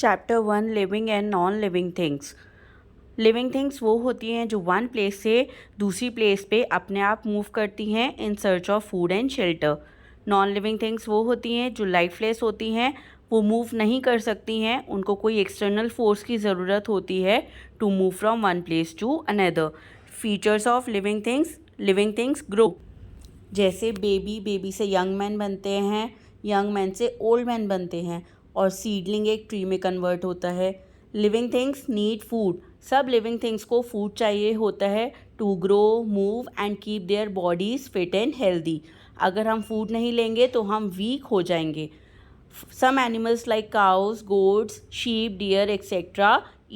Chapter 1 living and non living things. Living things वो होती हैं जो वन प्लेस से दूसरी प्लेस पे अपने आप मूव करती हैं in search of food and shelter. Non living things वो होती हैं जो लाइफलेस होती हैं, वो मूव नहीं कर सकती हैं, उनको कोई एक्सटर्नल फोर्स की ज़रूरत होती है to move from one place to another. Features of living things grow. जैसे बेबी से यंग मैन बनते हैं, यंग मैन से ओल्ड मैन बनते हैं और सीडलिंग एक ट्री में कन्वर्ट होता है। Living things need food. सब लिविंग थिंग्स को फूड चाहिए होता है to grow, move and keep their bodies fit and healthy. अगर हम फूड नहीं लेंगे तो हम वीक हो जाएंगे। Some animals like cows, goats, sheep, deer, etc.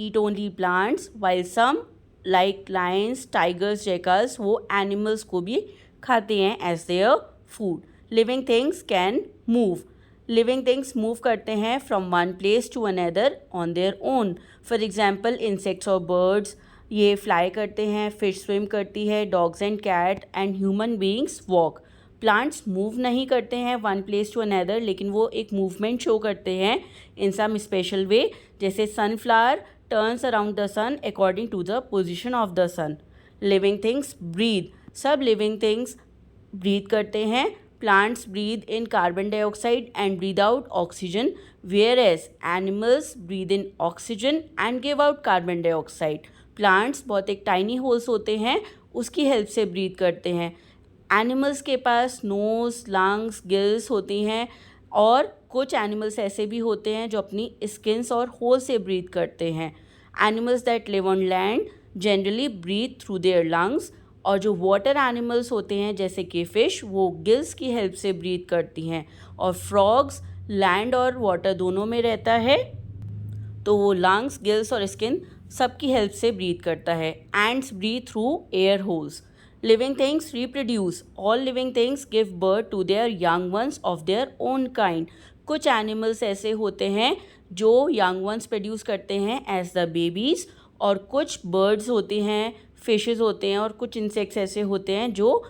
eat only plants, while some like lions, tigers, jackals वो animals को भी खाते हैं as their food. Living things can move. Living things move करते हैं from one place to another on their own. For example, insects or birds ये fly करते हैं, fish swim करती है, dogs and cat and human beings walk. Plants move नहीं करते हैं वन प्लेस टू अनदर, लेकिन वो एक मूवमेंट शो करते हैं इन सम स्पेशल वे। जैसे sunflower turns around the sun according to the position of the sun. Living things breathe. सब लिविंग थिंग्स ब्रीद करते हैं। Plants breathe in carbon dioxide and breathe out oxygen, where as animals breathe in oxygen and give out carbon dioxide. Plants बहुत एक tiny holes होते हैं, उसकी help से breathe करते हैं। एनिमल्स के पास नोज़, लंग्स, गिल्स होती हैं और कुछ एनिमल्स ऐसे भी होते हैं जो अपनी स्किन्स और होल से ब्रीथ करते हैं। Animals that live on land generally breathe through their lungs, और जो वाटर एनिमल्स होते हैं जैसे कि फ़िश, वो गिल्स की हेल्प से ब्रीथ करती हैं। और फ्रॉग्स लैंड और वाटर दोनों में रहता है, तो वो लंग्स, गिल्स और स्किन सबकी हेल्प से ब्रीथ करता है। Ants breathe through air holes. Living things reproduce. All living things give birth to their young ones of their own kind. कुछ एनिमल्स ऐसे होते हैं जो यंग वंस प्रोड्यूस करते हैं एज द बेबीज़, और कुछ बर्ड्स होते हैं, फिशेस होते हैं और कुछ इंसेक्ट्स ऐसे होते हैं जो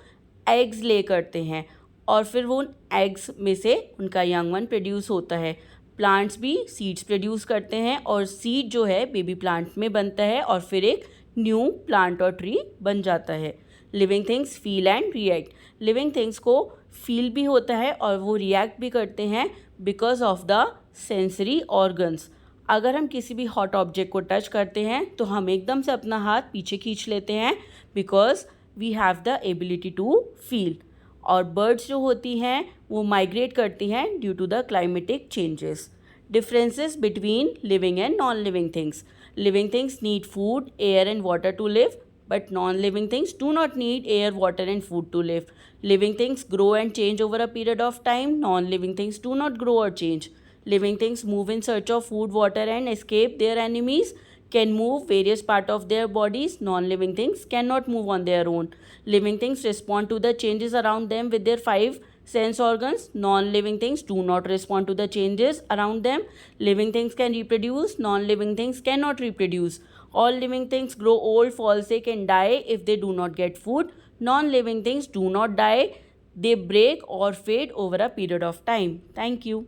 एग्स ले करते हैं और फिर वो उन एग्स में से उनका यंग वन प्रोड्यूस होता है। प्लांट्स भी सीड्स प्रोड्यूस करते हैं और सीड जो है बेबी प्लांट में बनता है और फिर एक न्यू प्लांट और ट्री बन जाता है। Living things feel and react. Living things को फील भी होता है और वो रिएक्ट भी करते हैं because of the sensory organs. अगर हम किसी भी हॉट ऑब्जेक्ट को टच करते हैं तो हम एकदम से अपना हाथ पीछे खींच लेते हैं because we have the ability to feel. और बर्ड्स जो होती हैं वो माइग्रेट करती हैं due to the climatic changes. Differences between living and non living things. Living things need food, air and water to live, but non-living things do not need air, water and food to live. Living things grow and change over a period of time. Non-living things do not grow or change. Living things move in search of food, water and escape their enemies, can move various parts of their bodies. Non-living things cannot move on their own. Living things respond to the changes around them with their 5 sense organs. Non-living things do not respond to the changes around them. Living things can reproduce. Non-living things cannot reproduce. All living things grow old, fall sick and die if they do not get food. Non-living things do not die. They break or fade over a period of time. Thank you.